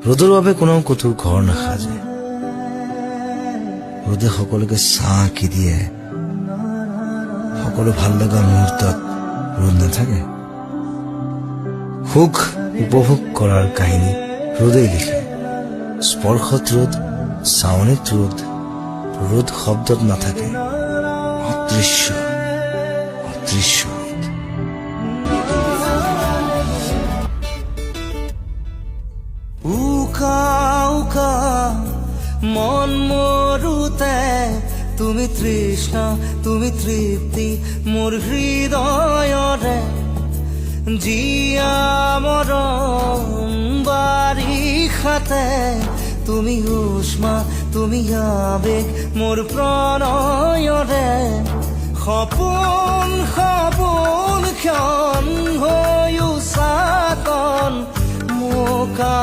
ৰ'দৰ বাবে কোনো কতো ঘৰ নাসাজে, ৰ'দে সকলোকে ছাঁ দিয়ে। সকলো ভাল লগা মুহূৰ্তত ৰ'দ নাথাকে। সুখ উপভোগ কৰাৰ কাহিনী ৰ'দেই লিখে। স্পৰ্শত ৰ'দ, চাৱনিত ৰ'দ, ৰ'দ শব্দত নাথাকে, অদৃশ্য অদৃশ্য ৰ'দ। উকা উকা মন মৰুতে তুমি তৃষ্ণা, তুমি তৃপ্তি মোৰ হৃদয়ৰে। জিয়া মৰম বাৰিষাতে তুমি উষ্মা, তুমি আবেগ মোৰ প্ৰণয়ৰে। সপোন সপোন ক্ষণ হৈও চাকন মোকা